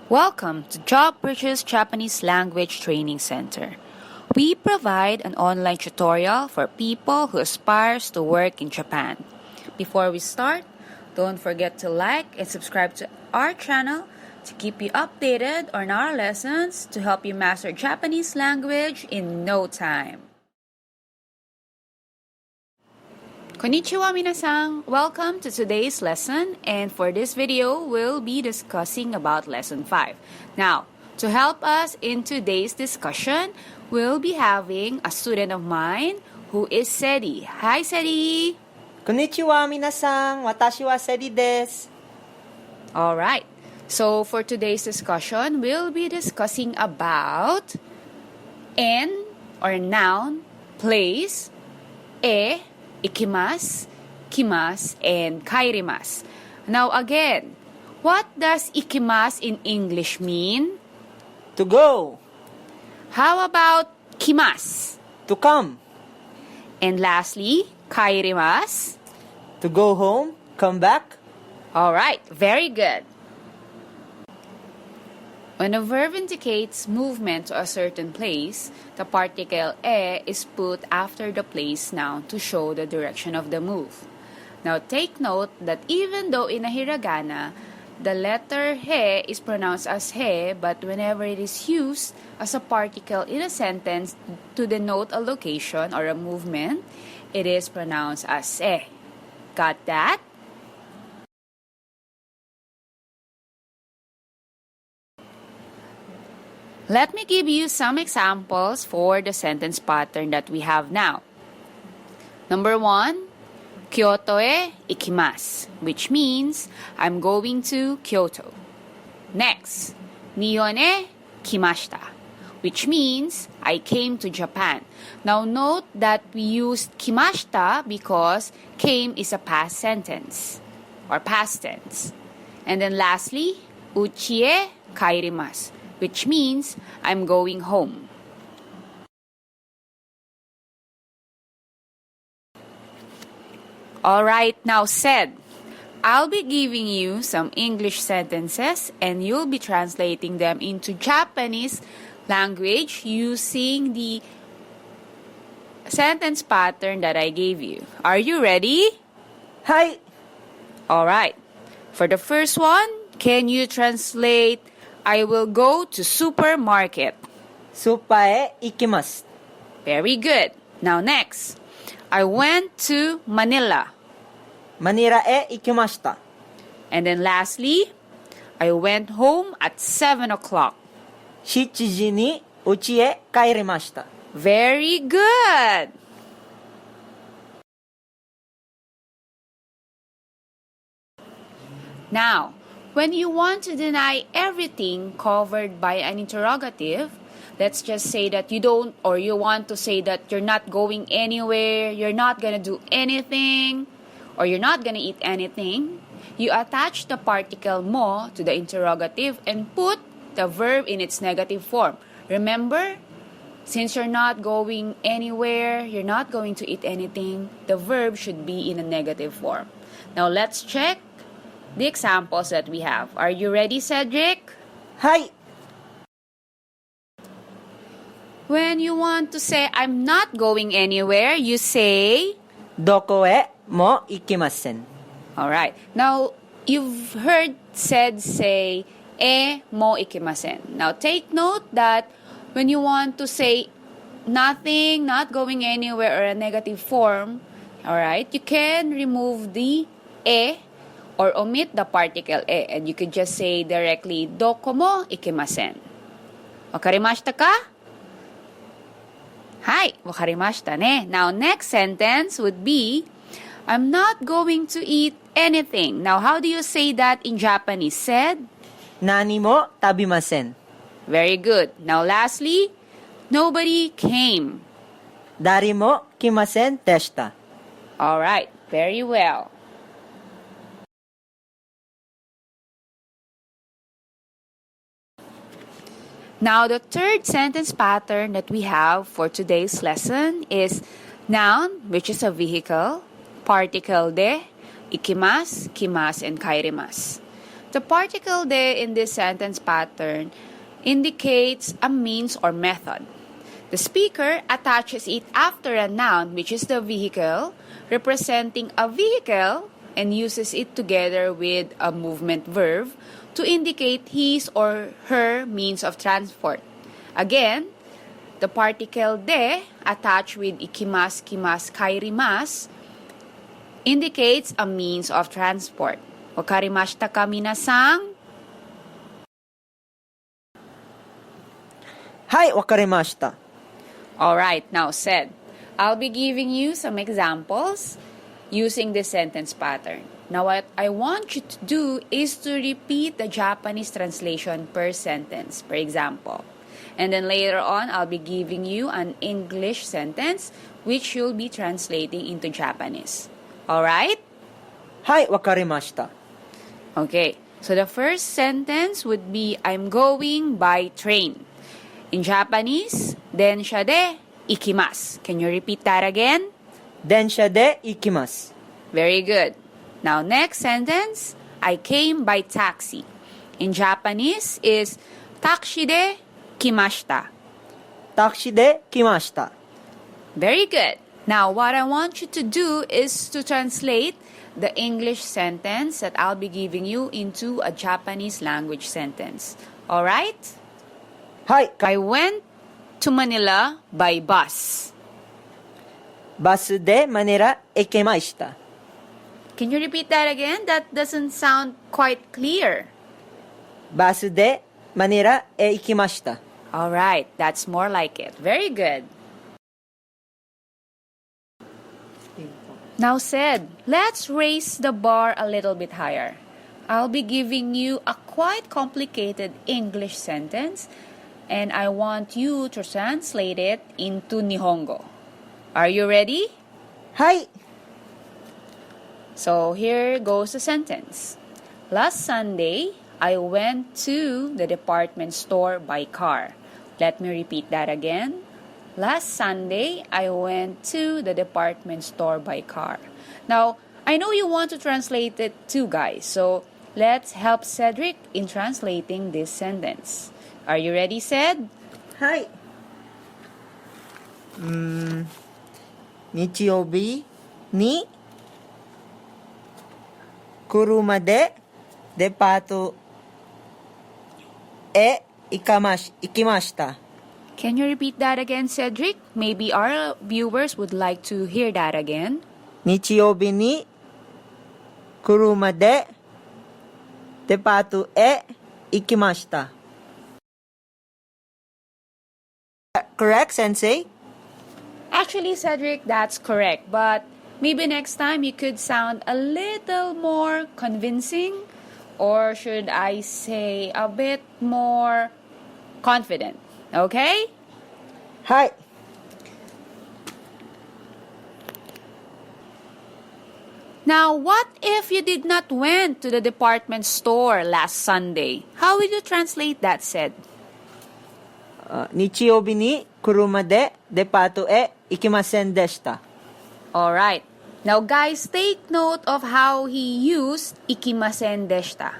Welcome to Job Bridges Japanese Language Training Center. We provide an online tutorial for people who aspires to work in Japan. Before we start, don't forget to like and subscribe to our channel to keep you updated on our lessons to help you master Japanese language in no time. Konnichiwa minasan! Welcome to today's lesson, and for this video, we'll be discussing about lesson 5. Now, to help us in today's discussion, we'll be having a student of mine who is Sedi. Hi, Sedi! Konnichiwa minasan! Watashi wa Sedi desu. Alright, so for today's discussion, we'll be discussing about en or noun, place, ikimas, kimas, and kairimas. Now again, what does ikimas in English mean? To go. How about kimas? To come. And lastly, kairimas? To go home, come back. Alright, very good. When a verb indicates movement to a certain place, the particle e is put after the place noun to show the direction of the move. Now take note that even though in a hiragana, the letter he is pronounced as he, but whenever it is used as a particle in a sentence to denote a location or a movement, it is pronounced as e. Got that? Let me give you some examples for the sentence pattern that we have now. Number 1, Kyoto e ikimasu, which means I'm going to Kyoto. Next, Nihon e kimashita, which means I came to Japan. Now note that we used kimashita because came is a past sentence or past tense. And then lastly, uchi e kairimasu, which means I'm going home. Alright, now said, I'll be giving you some English sentences and you'll be translating them into Japanese language using the sentence pattern that I gave you. Are you ready? Hi! Alright, for the first one, can you translate I will go to supermarket? Supa e ikimasu. Very good. Now next, I went to Manila. Manila e ikimashita. And then lastly, I went home at 7 o'clock. 7時に家へ帰りました. Very good. Now, when you want to deny everything covered by an interrogative, let's just say that you don't, or you want to say that you're not going anywhere, you're not gonna do anything, or you're not gonna eat anything, you attach the particle mo to the interrogative and put the verb in its negative form. Remember, since you're not going anywhere, you're not going to eat anything, the verb should be in a negative form. Now let's check the examples that we have. Are you ready, Cedric? Hi! When you want to say, I'm not going anywhere, you say, Doko e mo ikimasen. Alright. Now, you've heard said say, mo ikimasen. Now, take note that when you want to say nothing, not going anywhere, or a negative form, alright, you can remove the or omit the particle and you could just say directly, doko mo ikimasen. Wakarimashita ka? Hi, wakarimashita ne. Now, next sentence would be, I'm not going to eat anything. Now, how do you say that in Japanese? Said? Nani mo tabimasen. Very good. Now, lastly, nobody came. Dari mo kimasen deshita. Alright, very well. Now, the third sentence pattern that we have for today's lesson is noun, which is a vehicle, particle de, ikimas, kimas, and kairimas. The particle de in this sentence pattern indicates a means or method. The speaker attaches it after a noun, which is the vehicle, representing a vehicle, and uses it together with a movement verb to indicate his or her means of transport. Again, the particle de attached with ikimas, kimas, kairimas indicates a means of transport. Wakarimashita ka minasan? Hai, wakarimashita. Alright, now said. I'll be giving you some examples using this sentence pattern. Now what I want you to do is to repeat the Japanese translation per sentence, per example. And then later on, I'll be giving you an English sentence which you'll be translating into Japanese. Alright? Hai, wakarimashita. Okay, so the first sentence would be, I'm going by train. In Japanese, densha de ikimasu. Can you repeat that again? Densha de ikimasu. Very good. Now, next sentence, I came by taxi. In Japanese is taxi de kimashita. Taxi de kimashita. Very good. Now, what I want you to do is to translate the English sentence that I'll be giving you into a Japanese language sentence. Alright? Hai, I went to Manila by bus. バスでマニラ行きました。 Can you repeat that again? That doesn't sound quite clear. バスでマニラへ行きました。 Alright, that's more like it. Very good. Now said, let's raise the bar a little bit higher. I'll be giving you a quite complicated English sentence and I want you to translate it into Nihongo. Are you ready? はい。 So here goes the sentence. Last Sunday, I went to the department store by car. Let me repeat that again. Last Sunday, I went to the department store by car. Now, I know you want to translate it too, guys. So let's help Cedric in translating this sentence. Are you ready, Ced? はい。日曜日に車でデパートへ行きました。 Can you repeat that again, Cedric? Maybe our viewers would like to hear that again. 日曜日に車でデパートへ行きました。 Correct, Sensei? Actually, Cedric, that's correct. But maybe next time you could sound a little more convincing, or should I say a bit more confident. Okay? はい。 Now, what if you did not went to the department store last Sunday? How would you translate that, said? 日曜日に車でデパートへ行きませんでした。 Alright. Now, guys, take note of how he used ikimasen deshita.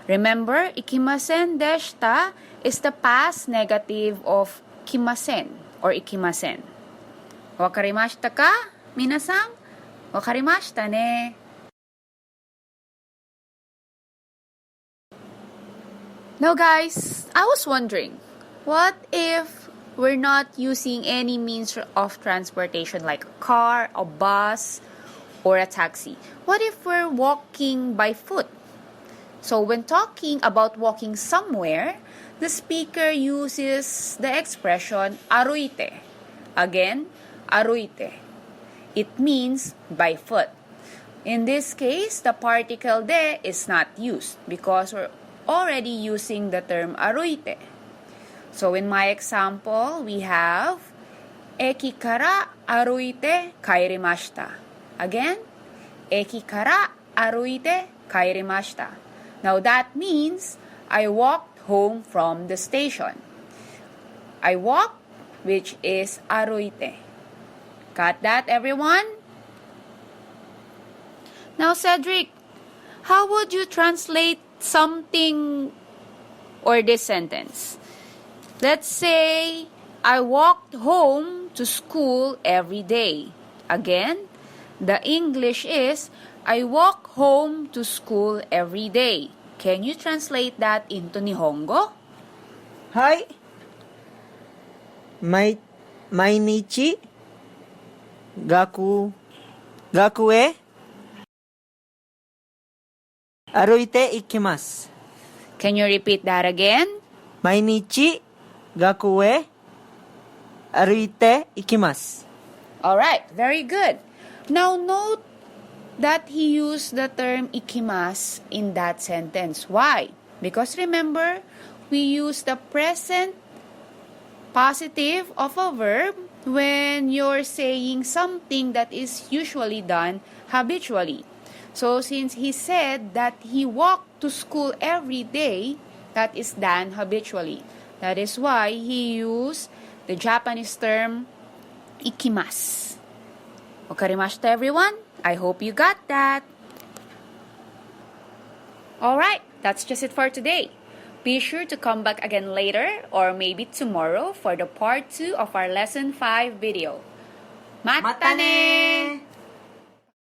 Remember, ikimasen deshita is the past negative of kimasen or ikimasen. Wakarimashita ka, minasan? Wakarimashita ne. Now, guys, I was wondering, what if we're not using any means of transportation like a car, a bus, or a taxi? What if we're walking by foot? So when talking about walking somewhere, the speaker uses the expression aruite. Again, aruite. It means by foot. In this case, the particle de is not used because we're already using the term aruite. So in my example, we have Eki kara aruite kairimashita. Again, Eki kara aruite kairimashita. Now that means I walked home from the station. I walked, which is aruite. Got that, everyone? Now, Cedric, how would you translate something or this sentence. Let's say, I walked home to school every day. Again, the English is, I walk home to school every day. Can you translate that into Nihongo? Hi. Mainichi Gakue Aruite ikimasu. Can you repeat that again? Mainichi Gakue Aruite ikimasu. Alright, very good. Now note that he used the term ikimasu in that sentence. Why? Because remember, we use the present positive of a verb when you're saying something that is usually done habitually. So since he said that he walked to school every day, that is done habitually. That is why he used the Japanese term ikimasu. Wakarimashita, everyone? I hope you got that. Alright, that's just it for today. Be sure to come back again later or maybe tomorrow for the part 2 of our lesson 5 video. Mata ne!